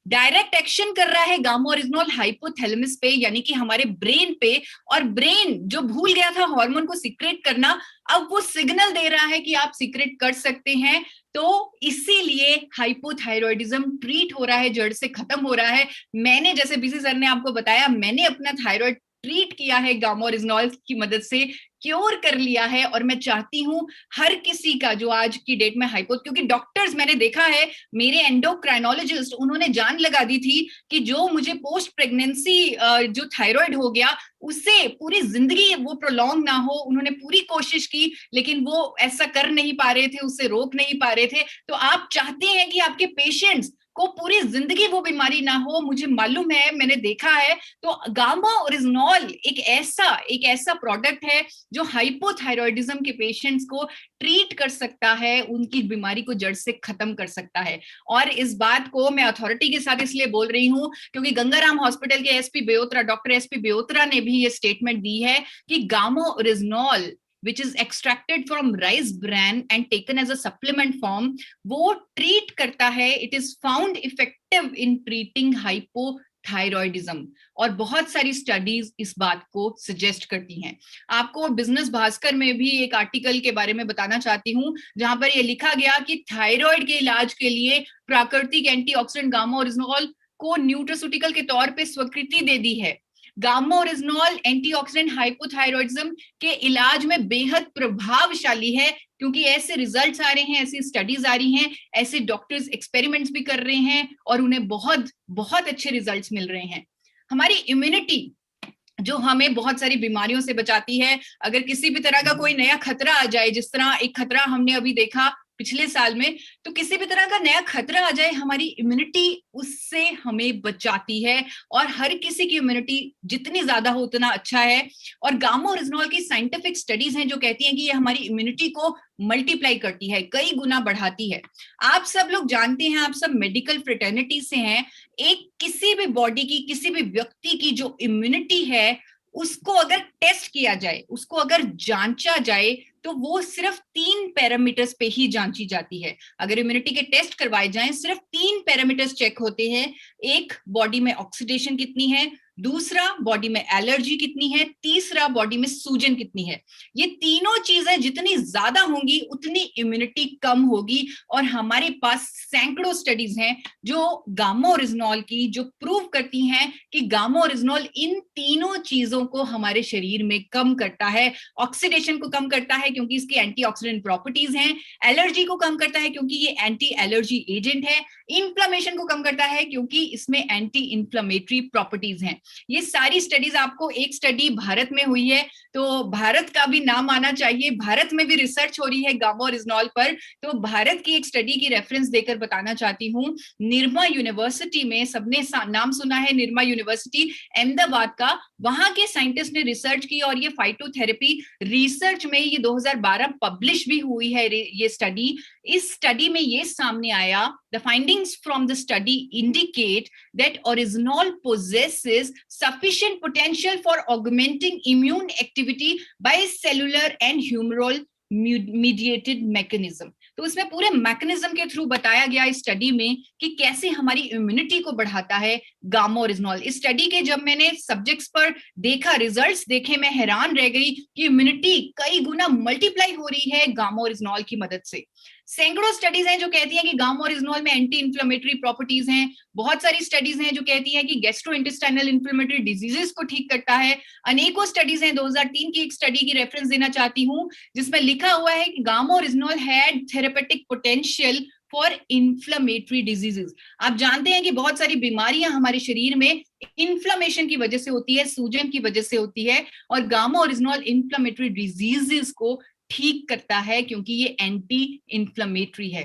डायरेक्ट एक्शन कर रहा है गामा ओरिजिनॉल हाइपोथैलेमस पे, यानी कि हमारे ब्रेन पे। और ब्रेन जो भूल गया था हार्मोन को सीक्रेट करना, अब वो सिग्नल दे रहा है कि आप सीक्रेट कर सकते हैं। तो इसीलिए हाइपोथायरॉयडिज्म ट्रीट हो रहा है, जड़ से खत्म हो रहा है। मैंने, जैसे बीसी सर ने आपको बताया, मैंने अपना थायराइड ट्रीट किया है गामा ओरिजिनॉल की मदद से, क्योर कर लिया है। और मैं चाहती हूं हर किसी का जो आज की डेट में क्योंकि डॉक्टर्स मैंने देखा है, मेरे एंडोक्राइनोलॉजिस्ट, उन्होंने जान लगा दी थी कि जो मुझे पोस्ट प्रेगनेंसी जो थायराइड हो गया, उससे पूरी जिंदगी वो प्रोलॉन्ग ना हो। उन्होंने पूरी कोशिश की, लेकिन वो ऐसा कर नहीं पा रहे थे, उससे रोक नहीं पा रहे थे। तो आप चाहते हैं कि आपके पेशेंट्स को पूरी जिंदगी वो बीमारी ना हो, मुझे मालूम है, मैंने देखा है। तो गामा ओरिजिनॉल एक ऐसा प्रोडक्ट है जो हाइपोथायरॉयडिज्म के पेशेंट्स को ट्रीट कर सकता है, उनकी बीमारी को जड़ से खत्म कर सकता है। और इस बात को मैं अथॉरिटी के साथ इसलिए बोल रही हूं क्योंकि गंगाराम हॉस्पिटल के एसपी बेओत्रा, डॉक्टर एसपी बेओत्रा ने भी ये स्टेटमेंट दी है कि gamma original which is extracted from rice bran and taken as a supplement form, वो ट्रीट करता है, it is found effective in treating hypothyroidism। और बहुत सारी स्टडीज इस बात को सजेस्ट करती हैं। आपको बिजनेस भास्कर में भी एक आर्टिकल के बारे में बताना चाहती हूँ, जहां पर ये लिखा गया कि थायराइड के इलाज के लिए प्राकृतिक एंटीऑक्सीडेंट गामा ओरिजिनॉल को न्यूट्रास्यूटिकल के तौर पे स्वीकृति दे दी है। गामा ओरिजिनॉल एंटीऑक्सीडेंट हाइपोथायरॉयडिज्म के इलाज में बेहद प्रभावशाली है, क्योंकि ऐसे रिजल्ट्स आ रहे हैं, ऐसी स्टडीज आ रही हैं, ऐसे डॉक्टर्स एक्सपेरिमेंट्स भी कर रहे हैं और उन्हें बहुत बहुत अच्छे रिजल्ट्स मिल रहे हैं। हमारी इम्यूनिटी जो हमें बहुत सारी बीमारियों से बचाती है, अगर किसी भी तरह का कोई नया खतरा आ जाए, जिस तरह एक खतरा हमने अभी देखा पिछले साल में, तो किसी भी तरह का नया खतरा आ जाए, हमारी इम्यूनिटी उससे हमें बचाती है। और हर किसी की इम्यूनिटी जितनी ज्यादा हो उतना अच्छा है। और गामा ओरिजिनॉल की साइंटिफिक स्टडीज हैं जो कहती हैं कि ये हमारी इम्यूनिटी को मल्टीप्लाई करती है, कई गुना बढ़ाती है। आप सब लोग जानते हैं, आप सब मेडिकल फ्रेटर्निटी से हैं, एक किसी भी बॉडी की, किसी भी व्यक्ति की जो इम्यूनिटी है, उसको अगर टेस्ट किया जाए, उसको अगर जांचा जाए, तो वो सिर्फ 3 पैरामीटर्स पे ही जांची जाती है। अगर इम्यूनिटी के टेस्ट करवाए जाएं, सिर्फ 3 पैरामीटर्स चेक होते हैं। एक, बॉडी में ऑक्सीडेशन कितनी है, दूसरा बॉडी में एलर्जी कितनी है, तीसरा बॉडी में सूजन कितनी है। ये तीनों चीजें जितनी ज्यादा होंगी उतनी इम्यूनिटी कम होगी। और हमारे पास सैकड़ों स्टडीज हैं जो गामा ओरिजिनॉल की, जो प्रूव करती हैं कि गामा ओरिजिनॉल इन तीनों चीजों को हमारे शरीर में कम करता है। ऑक्सीडेशन को कम करता है क्योंकि इसकी एंटीऑक्सीडेंट प्रॉपर्टीज हैं, एलर्जी को कम करता है क्योंकि ये एंटी एलर्जी एजेंट है, इन्फ्लेमेशन को कम करता है क्योंकि इसमें एंटी इन्फ्लेमेटरी प्रॉपर्टीज हैं। ये सारी स्टडीज, आपको एक स्टडी भारत में हुई है, तो भारत का भी नाम आना चाहिए, भारत में भी रिसर्च हो रही है गामा ओरिजिनॉल पर। तो भारत की एक स्टडी की रेफरेंस देकर बताना चाहती हूँ। निरमा यूनिवर्सिटी में, सबने नाम सुना है, निरमा यूनिवर्सिटी अहमदाबाद का, वहां के साइंटिस्ट ने रिसर्च की और ये फाइटोथेरेपी रिसर्च में ये 2012 पब्लिश भी हुई है ये स्टडी। इस स्टडी में ये सामने आया, the findings from the study indicate that original possesses sufficient potential for augmenting immune activity by cellular and humoral mediated mechanism। तो इसमें पूरे मैकेनिज्म के थ्रू बताया गया इस स्टडी में कि कैसे हमारी इम्यूनिटी को बढ़ाता है गामा ओरिजिनॉल। इस स्टडी के जब मैंने सब्जेक्ट्स पर देखा, रिजल्ट्स देखे, मैं हैरान रह गई कि इम्यूनिटी कई गुना मल्टीप्लाई हो रही है गामा ओरिजिनॉल की मदद से। सैकड़ों स्टडीज हैं जो कहती हैं कि गामा ओरिजिनॉल में एंटी इन्फ्लेमेटरी प्रॉपर्टीज हैं। बहुत सारी स्टडीज हैं जो कहती हैं कि गैस्ट्रोइंटेस्टाइनल इन्फ्लेमेटरी डिजीजेस को ठीक करता है। अनेकों स्टडीज हैं, 2003 की एक स्टडी की रेफरेंस देना चाहती हूँ जिसमें लिखा हुआ है कि gamma oryzanol had therapeutic potential for inflammatory diseases. आप जानते हैं कि बहुत सारी बीमारियां हमारे शरीर में इन्फ्लेमेशन की वजह से होती है, सूजन की वजह से होती है, और गामा ओरिजिनॉल इन्फ्लेमेटरी डिजीजेस को ठीक करता है क्योंकि ये एंटी इन्फ्लेमेटरी है।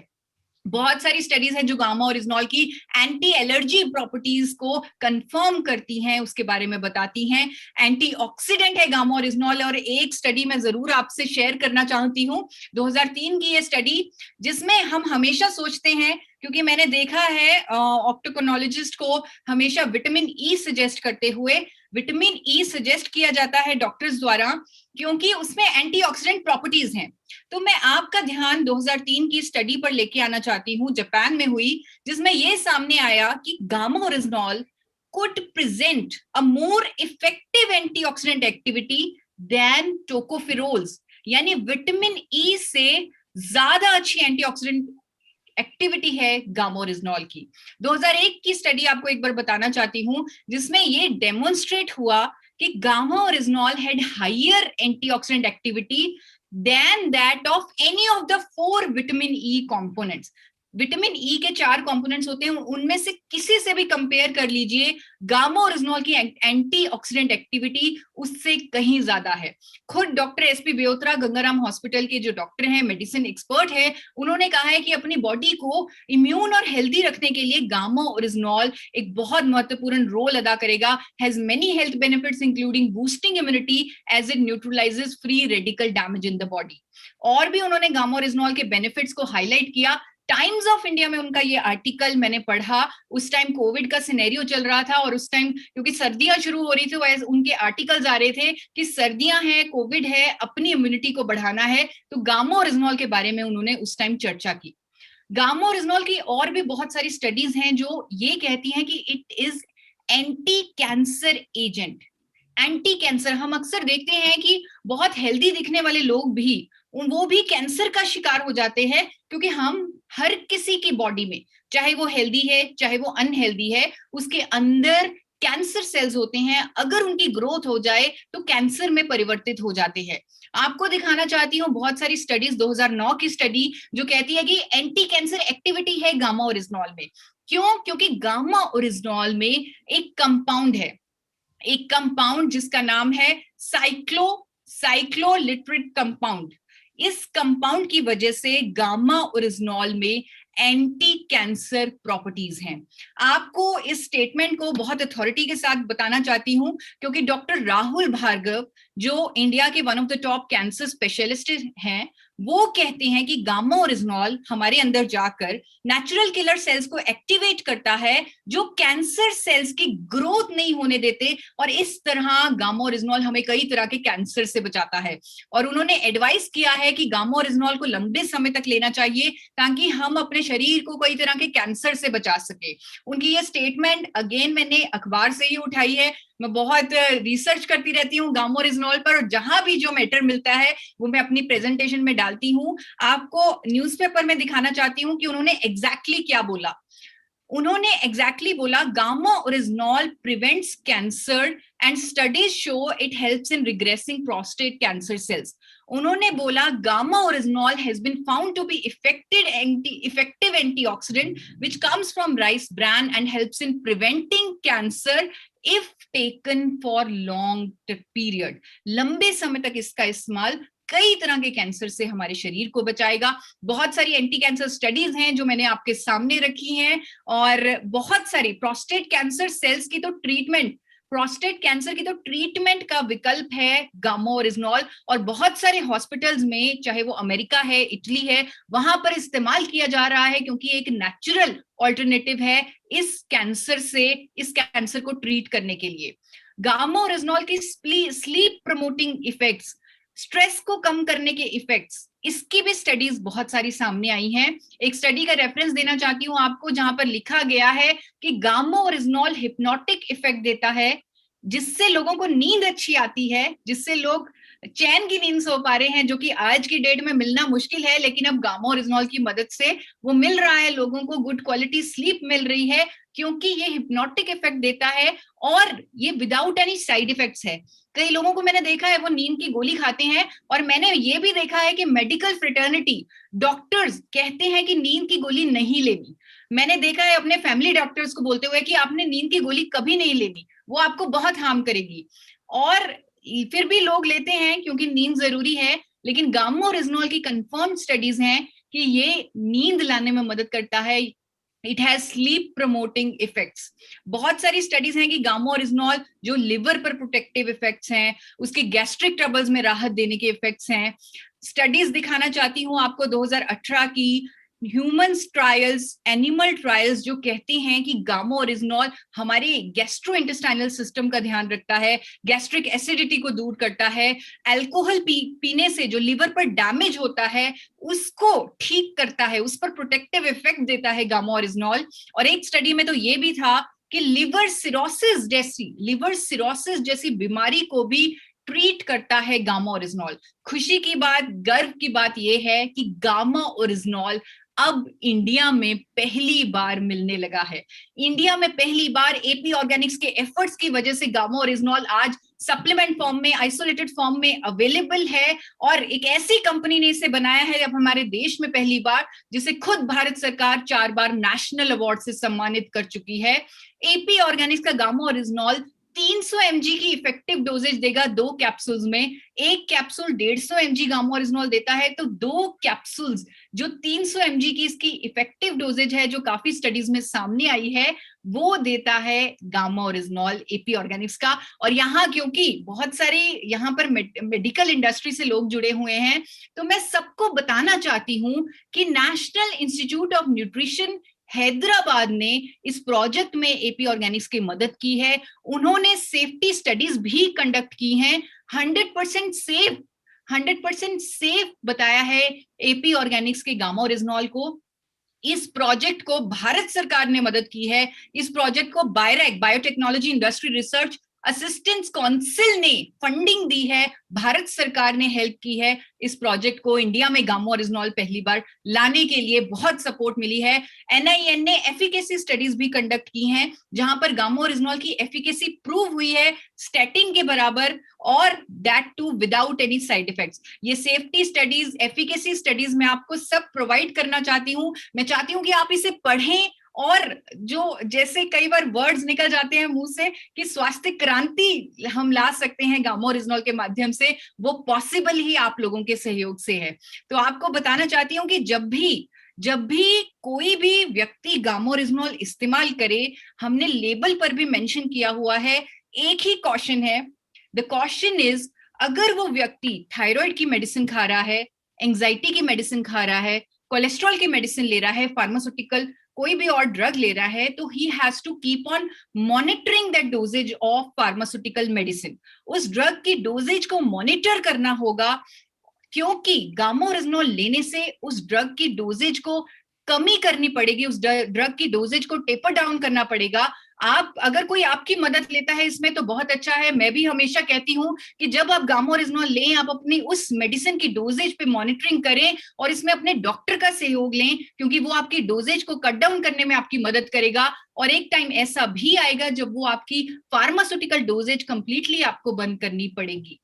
बहुत सारी स्टडीज हैं जो गामा ओरिजिनॉल की एंटी एलर्जी प्रॉपर्टीज को कंफर्म करती हैं, उसके बारे में बताती हैं। एंटीऑक्सीडेंट है गामा ओरिजिनॉल। और एक स्टडी मैं जरूर आपसे शेयर करना चाहती हूँ, 2003 की ये स्टडी, जिसमें हम हमेशा सोचते हैं, क्योंकि मैंने देखा है ऑप्टोकोनोलॉजिस्ट को हमेशा विटामिन ई सजेस्ट करते हुए, विटामिन ई सजेस्ट किया जाता है डॉक्टर्स द्वारा क्योंकि उसमें एंटीऑक्सीडेंट प्रॉपर्टीज हैं। तो मैं आपका ध्यान 2003 की स्टडी पर लेके आना चाहती हूँ, जापान में हुई, जिसमें ये सामने आया कि gamma original could present a more effective antioxidant activity than tocopherols, यानी विटामिन ई से ज्यादा अच्छी एंटीऑक्सीडेंट एक्टिविटी है गामा ओरिजिनॉल की। 2001 की स्टडी आपको एक बार बताना चाहती हूँ, जिसमें ये डेमोन्स्ट्रेट हुआ कि gamma oryzanol had higher antioxidant activity than that of any of the 4 vitamin E components. Vitamin E के 4 कंपोनेंट्स होते हैं, उनमें से किसी से भी कंपेयर कर लीजिए, गामा ओरिजिनॉल की एंटीऑक्सीडेंट एक्टिविटी उससे कहीं ज्यादा है। खुद डॉक्टर एसपी बेओत्रा गंगाराम हॉस्पिटल के जो डॉक्टर हैं, मेडिसिन एक्सपर्ट है, उन्होंने कहा है कि अपनी बॉडी को इम्यून और हेल्दी रखने के लिए गामा ओरिजिनॉल एक बहुत महत्वपूर्ण रोल अदा करेगा। Has many health benefits including boosting immunity as it neutralises free radical damage in the body. और भी उन्होंने गामा ओरिजिनॉल के बेनिफिट्स को हाईलाइट किया। टाइम्स ऑफ इंडिया में उनका ये आर्टिकल मैंने पढ़ा, उस टाइम कोविड का सिनेरियो चल रहा था और उस टाइम क्योंकि सर्दियां शुरू हो रही थी, वैसे उनके आर्टिकल्स आ रहे थे कि सर्दियां हैं, कोविड है, अपनी इम्यूनिटी को बढ़ाना है, तो गामा ओरिजिनॉल के बारे में उन्होंने उस टाइम चर्चा की। गामा ओरिजिनॉल की और भी बहुत सारी स्टडीज हैं जो ये कहती हैं कि it is anti cancer agent. Anti cancer, हम अक्सर देखते हैं कि बहुत हेल्दी दिखने वाले लोग भी, वो भी कैंसर का शिकार हो जाते हैं, क्योंकि हम हर किसी की बॉडी में, चाहे वो हेल्दी है चाहे वो अनहेल्दी है, उसके अंदर कैंसर सेल्स होते हैं। अगर उनकी ग्रोथ हो जाए तो कैंसर में परिवर्तित हो जाते हैं। आपको दिखाना चाहती हूँ बहुत सारी स्टडीज, 2009 की स्टडी जो कहती है कि एंटी कैंसर एक्टिविटी है गामा ओरिजिनॉल में। क्यों? क्योंकि गामा ओरिजिनॉल में एक कंपाउंड है, एक कंपाउंड जिसका नाम है साइक्लोलिट्रेट कंपाउंड। इस कंपाउंड की वजह से गामा ओरिजिनॉल में एंटी कैंसर प्रॉपर्टीज हैं। आपको इस स्टेटमेंट को बहुत अथॉरिटी के साथ बताना चाहती हूं, क्योंकि डॉक्टर राहुल भार्गव, जो इंडिया के one of the top cancer specialist हैं, वो कहते हैं कि गामा ओरिजिनॉल हमारे अंदर जाकर नेचुरल किलर सेल्स को एक्टिवेट करता है, जो कैंसर सेल्स की ग्रोथ नहीं होने देते, और इस तरह गामा ओरिजिनॉल हमें कई तरह के कैंसर से बचाता है। और उन्होंने एडवाइस किया है कि गामा ओरिजिनॉल को लंबे समय तक लेना चाहिए ताकि हम अपने शरीर को कई तरह के कैंसर से बचा सके। उनकी ये स्टेटमेंट अगेन मैंने अखबार से ही उठाई है। मैं बहुत रिसर्च करती रहती हूँ गामा ओरिजिनॉल पर, और जहां भी जो मैटर मिलता है वो मैं अपनी प्रेजेंटेशन में डालती हूँ। आपको न्यूज़पेपर में दिखाना चाहती हूँ कि उन्होंने एग्जैक्टली क्या बोला। उन्होंने एग्जैक्टली बोला, gamma oryzanol prevents cancer and studies show it helps in regressing prostate cancer cells. उन्होंने बोला gamma oryzanol has been found to be effective antioxidant which comes from rice bran and helps in preventing cancer if taken for long period. लंबे समय तक इसका इस्तेमाल कई तरह के कैंसर से हमारे शरीर को बचाएगा। बहुत सारी एंटी कैंसर स्टडीज हैं जो मैंने आपके सामने रखी हैं, और बहुत सारी प्रोस्टेट कैंसर सेल्स की तो ट्रीटमेंट, प्रोस्टेट कैंसर की तो ट्रीटमेंट का विकल्प है गामा ओरिजिनॉल। और बहुत सारे हॉस्पिटल्स में, चाहे वो अमेरिका है, इटली है, वहां पर इस्तेमाल किया जा रहा है, क्योंकि एक नेचुरल ऑल्टरनेटिव है इस कैंसर से, इस कैंसर को ट्रीट करने के लिए। गामा ओरिजिनॉल की स्लीप प्रमोटिंग इफेक्ट्स, स्ट्रेस को कम करने के इफेक्ट्स, इसकी भी स्टडीज बहुत सारी सामने आई हैं। एक स्टडी का रेफरेंस देना चाहती हूँ आपको, जहां पर लिखा गया है कि गामा ओरिजिनॉल हिप्नोटिक इफेक्ट देता है, जिससे लोगों को नींद अच्छी आती है, जिससे लोग चैन की नींद सो पा रहे हैं, जो कि आज की डेट में मिलना मुश्किल है, लेकिन अब गामा ओरिजिनॉल की मदद से वो मिल रहा है। लोगों को गुड क्वालिटी स्लीप मिल रही है, क्योंकि ये हिप्नोटिक इफेक्ट देता है और ये विदाउट एनी साइड इफेक्ट्स है। कई लोगों को मैंने देखा है वो नींद की गोली खाते हैं, और मैंने ये भी देखा है कि मेडिकल फ्रेटर्निटी डॉक्टर्स कहते हैं कि नींद की गोली नहीं लेनी। मैंने देखा है अपने फैमिली डॉक्टर्स को बोलते हुए कि आपने नींद की गोली कभी नहीं लेनी, वो आपको बहुत हार्म करेगी, और फिर भी लोग लेते हैं क्योंकि नींद जरूरी है। लेकिन गामा ओरिजिनॉल की कंफर्म स्टडीज हैं कि ये नींद लाने में मदद करता है, it has sleep promoting effects. बहुत सारी स्टडीज हैं कि गामा ओरिजिनॉल जो लिवर पर प्रोटेक्टिव इफेक्ट्स हैं, उसके गैस्ट्रिक ट्रबल्स में राहत देने के इफेक्ट्स हैं। स्टडीज दिखाना चाहती हूँ आपको 2018 की ह्यूमंस ट्रायल्स, एनिमल ट्रायल्स, जो कहती हैं कि गामा ओरिजिनॉल हमारे गैस्ट्रोइंटेस्टाइनल सिस्टम का ध्यान रखता है, गैस्ट्रिक एसिडिटी को दूर करता है, अल्कोहल पीने से जो लिवर पर डैमेज होता है उसको ठीक करता है, उस पर प्रोटेक्टिव इफेक्ट देता है गामा ओरिजिनॉल। और एक स्टडी में तो ये भी था कि लिवर सिरोसिस जैसी बीमारी को भी ट्रीट करता है गामा ओरिजिनॉल। खुशी की बात, गर्व की बात यह है कि गामा ओरिजिनॉल अब इंडिया में पहली बार मिलने लगा है। इंडिया में पहली बार एपी ऑर्गेनिक्स के एफर्ट्स की वजह से गामा ओरिजिनॉल आज सप्लीमेंट फॉर्म में, आइसोलेटेड फॉर्म में अवेलेबल है। और एक ऐसी कंपनी ने इसे बनाया है अब हमारे देश में पहली बार, जिसे खुद भारत सरकार 4 बार नेशनल अवार्ड से सम्मानित कर चुकी है। एपी ऑर्गेनिक्स का गामा ओरिजिनॉल 300 mg की इफेक्टिव डोजेज देगा 2 कैप्सूल्स में। एक कैप्सूल 150 mg गामा ओरिजिनॉल देता है, तो 2 कैप्सूल्स जो 300 mg की इसकी इफेक्टिव डोजेज है, जो काफी स्टडीज में सामने आई है, वो देता है गामा ओरिजिनॉल एपी ऑर्गेनिक्स का। और यहाँ क्योंकि बहुत सारी यहाँ पर मेडिकल इंडस्ट्री से लोग जुड़े हुए हैं, तो मैं सबको बताना चाहती हूँ कि national institute of nutrition Hyderabad ने इस प्रोजेक्ट में एपी ऑर्गेनिक्स की मदद की है। उन्होंने सेफ्टी स्टडीज भी कंडक्ट की हैं। 100% सेफ बताया है एपी ऑर्गेनिक्स के गामा ओरिजिनॉल को। इस प्रोजेक्ट को भारत सरकार ने मदद की है। इस प्रोजेक्ट को BIRAC, biotechnology industry research assistance council ने फंडिंग दी है, भारत सरकार ने हेल्प की है। इस प्रोजेक्ट को इंडिया में गामा ओरिजिनॉल पहली बार लाने के लिए बहुत सपोर्ट मिली है। एनआईएन ने एफिकेसी स्टडीज भी कंडक्ट की हैं, जहां पर गामा ओरिजिनॉल की एफिकेसी प्रूव हुई है स्टैटिन के बराबर, और that too without any side effects. ये सेफ्टी स्टडीज, एफिकेसी स्टडीज मैं आपको सब प्रोवाइड करना चाहती हूँ। मैं चाहती हूँ कि आप इसे पढ़ें, और जो जैसे कई बार वर्ड्स निकल जाते हैं मुंह से कि स्वास्थ्य क्रांति हम ला सकते हैं गामा ओरिजिनॉल के माध्यम से, वो पॉसिबल ही आप लोगों के सहयोग से है। तो आपको बताना चाहती हूँ कि जब भी कोई भी व्यक्ति गामा ओरिजिनॉल इस्तेमाल करे, हमने लेबल पर भी मेंशन किया हुआ है, एक ही क्वेश्चन है। द क्वेश्चन इज, अगर वो व्यक्ति थायराइड की मेडिसिन खा रहा है, एंजाइटी की मेडिसिन खा रहा है, कोलेस्ट्रॉल की मेडिसिन ले रहा है, फार्मास्यूटिकल कोई भी और ड्रग ले रहा है, तो he has to keep on monitoring that doses of pharmaceutical medicine. उस ड्रग की डोजेज को मॉनिटर करना होगा, क्योंकि गामा ओरिजिनॉल लेने से उस ड्रग की डोजेज को कमी करनी पड़ेगी, उस ड्रग की डोजेज को टेपर डाउन करना पड़ेगा। आप अगर कोई आपकी मदद लेता है इसमें तो बहुत अच्छा है। मैं भी हमेशा कहती हूं कि जब आप गामा ओरिजिनॉल लें, आप अपनी उस मेडिसिन की डोजेज पे मॉनिटरिंग करें और इसमें अपने डॉक्टर का सहयोग लें, क्योंकि वो आपकी डोजेज को कट डाउन करने में आपकी मदद करेगा। और एक टाइम ऐसा भी आएगा जब वो आपकी फार्मास्यूटिकल डोजेज कंप्लीटली आपको बंद करनी पड़ेगी।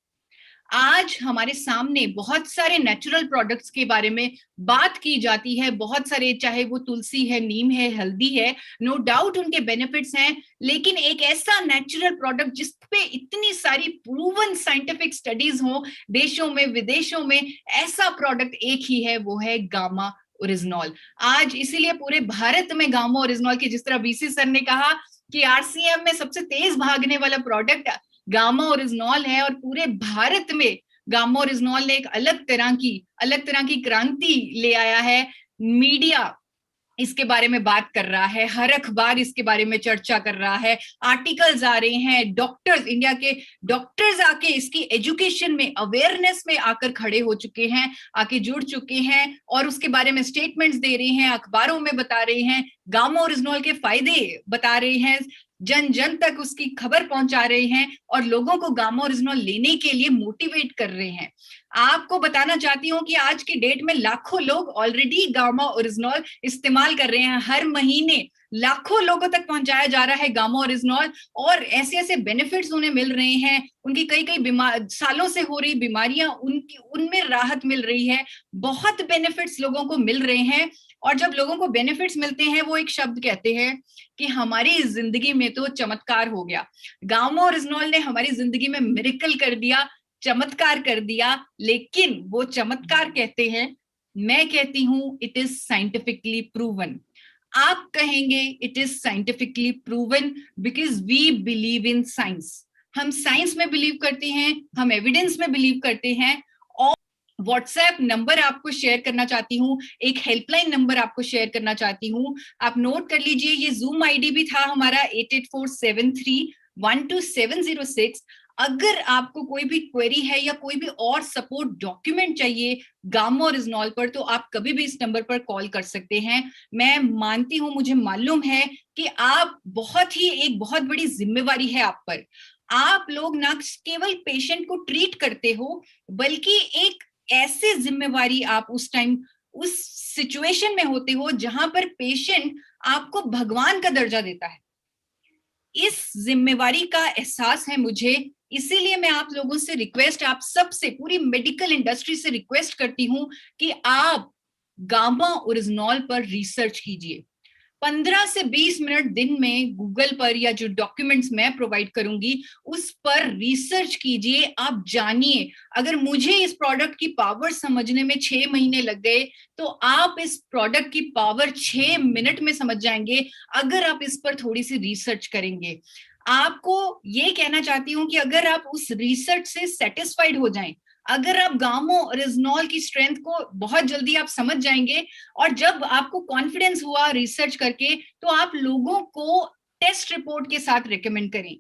आज हमारे सामने बहुत सारे नेचुरल प्रोडक्ट्स के बारे में बात की जाती है, बहुत सारे, चाहे वो तुलसी है, नीम है, हल्दी है, नो डाउट उनके बेनिफिट्स हैं, लेकिन एक ऐसा नेचुरल प्रोडक्ट जिस पे इतनी सारी प्रूवन साइंटिफिक स्टडीज हो देशों में विदेशों में, ऐसा प्रोडक्ट एक ही है, वो है गामा ओरिजिनॉल। आज इसीलिए पूरे भारत में गामा ओरिजिनॉल की, जिस तरह बीसी सर ने कहा कि आरसीएम में सबसे तेज भागने वाला प्रोडक्ट गामा ओरिजिनॉल है, और पूरे भारत में गामा ओरिजिनॉल ने एक अलग तरह की क्रांति ले आया है। मीडिया इसके बारे में बात कर रहा है, हर अखबार इसके बारे में चर्चा कर रहा है, आर्टिकल्स आ रहे हैं, डॉक्टर्स, इंडिया के डॉक्टर्स आके इसकी एजुकेशन में, अवेयरनेस में आकर खड़े हो चुके हैं, आके जुड़ चुके हैं, और उसके बारे में स्टेटमेंट्स दे रहे हैं, अखबारों में बता रहे हैं, गामा ओरिजिनॉल के फायदे बता रहे हैं, जन जन तक उसकी खबर पहुंचा रहे हैं, और लोगों को गामा ओरिजिनॉल लेने के लिए मोटिवेट कर रहे हैं। आपको बताना चाहती हूँ कि आज की डेट में लाखों लोग ऑलरेडी गामा ओरिजिनॉल इस्तेमाल कर रहे हैं। हर महीने लाखों लोगों तक पहुंचाया जा रहा है गामा ओरिजिनॉल, और ऐसे ऐसे बेनिफिट्स उन्हें मिल रहे हैं। उनकी कई सालों से हो रही बीमारियां, उनमें राहत मिल रही है, बहुत बेनिफिट्स लोगों को मिल रहे हैं। और जब लोगों को बेनिफिट्स मिलते हैं, वो एक शब्द कहते हैं कि हमारी जिंदगी में तो चमत्कार हो गया। गामा ओरिजिनॉल ने हमारी जिंदगी में मिरेकल कर दिया, चमत्कार कर दिया। लेकिन वो चमत्कार कहते हैं मैं कहती हूं इट इज साइंटिफिकली प्रूवन। आप कहेंगे it is scientifically proven because we believe in science. हम साइंस में बिलीव करते हैं, हम एविडेंस में बिलीव करते हैं। और व्हाट्सएप नंबर आपको शेयर करना चाहती हूँ, एक हेल्पलाइन नंबर आपको शेयर करना चाहती हूँ, आप नोट कर लीजिए। ये जूम आईडी भी था हमारा 8847312706। अगर आपको कोई भी क्वेरी है या कोई भी और सपोर्ट डॉक्यूमेंट चाहिए गामा और इजनॉल पर, तो आप कभी भी इस नंबर पर कॉल कर सकते हैं। मैं मानती हूं, मुझे मालूम है कि आप एक बहुत बड़ी जिम्मेवारी है आप पर। आप लोग ना केवल पेशेंट को ट्रीट करते हो, बल्कि एक ऐसे जिम्मेवारी आप उस टाइम उस सिचुएशन में होते हो जहां पर पेशेंट आपको भगवान का दर्जा देता है। इस जिम्मेवारी का एहसास है मुझे, इसीलिए मैं आप लोगों से रिक्वेस्ट, आप सबसे, पूरी मेडिकल इंडस्ट्री से रिक्वेस्ट करती हूं कि आप गामा ओरिजिनॉल पर रिसर्च कीजिए। 15 से 20 मिनट दिन में गूगल पर या जो डॉक्यूमेंट्स मैं प्रोवाइड करूंगी उस पर रिसर्च कीजिए, आप जानिए। अगर मुझे इस प्रोडक्ट की पावर समझने में 6 महीने लग गए, तो आप इस प्रोडक्ट की पावर 6 मिनट में समझ जाएंगे अगर आप इस पर थोड़ी सी रिसर्च करेंगे। आपको ये कहना चाहती हूँ कि अगर आप उस रिसर्च से सेटिस्फाइड हो जाएं, अगर आप गामो और इजनॉल की स्ट्रेंथ को बहुत जल्दी आप समझ जाएंगे, और जब आपको कॉन्फिडेंस हुआ रिसर्च करके, तो आप लोगों को टेस्ट रिपोर्ट के साथ रेकमेंड करें।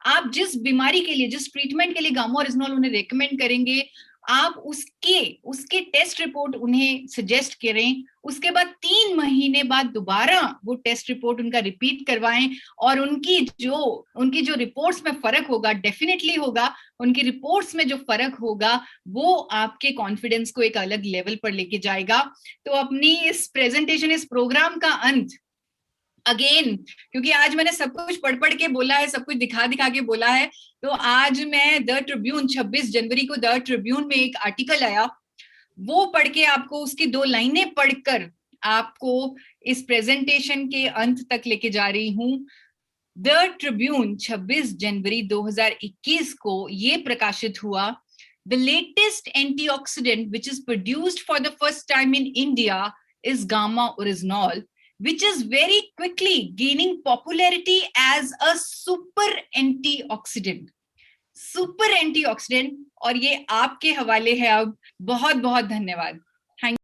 आप जिस बीमारी के लिए, जिस ट्रीटमेंट के लिए गामा और इजनॉल उन्हें रेकमेंड करेंगे, आप उसके उसके टेस्ट रिपोर्ट उन्हें सजेस्ट करें। उसके बाद 3 महीने बाद दोबारा वो टेस्ट रिपोर्ट उनका रिपीट करवाएं, और उनकी जो रिपोर्ट्स में फर्क होगा, डेफिनेटली होगा, उनकी रिपोर्ट्स में जो फर्क होगा वो आपके कॉन्फिडेंस को एक अलग लेवल पर लेके जाएगा। तो अपनी इस प्रेजेंटेशन, इस प्रोग्राम का अंत अगेन, क्योंकि आज मैंने सब कुछ पढ़ पढ़ के बोला है, सब कुछ दिखा दिखा के बोला है, तो आज मैं द ट्रिब्यून, 26 जनवरी को द ट्रिब्यून में एक आर्टिकल आया, वो पढ़ के आपको, उसकी 2 लाइनें पढ़कर आपको इस प्रेजेंटेशन के अंत तक लेके जा रही हूं। द ट्रिब्यून 26 जनवरी 2021 को ये प्रकाशित हुआ, the latest antioxidant which is produced for the first time in India is gamma oryzanol, which is very quickly gaining popularity as a super antioxidant. Super antioxidant, और ये आपके हवाले है अब। बहुत बहुत धन्यवाद।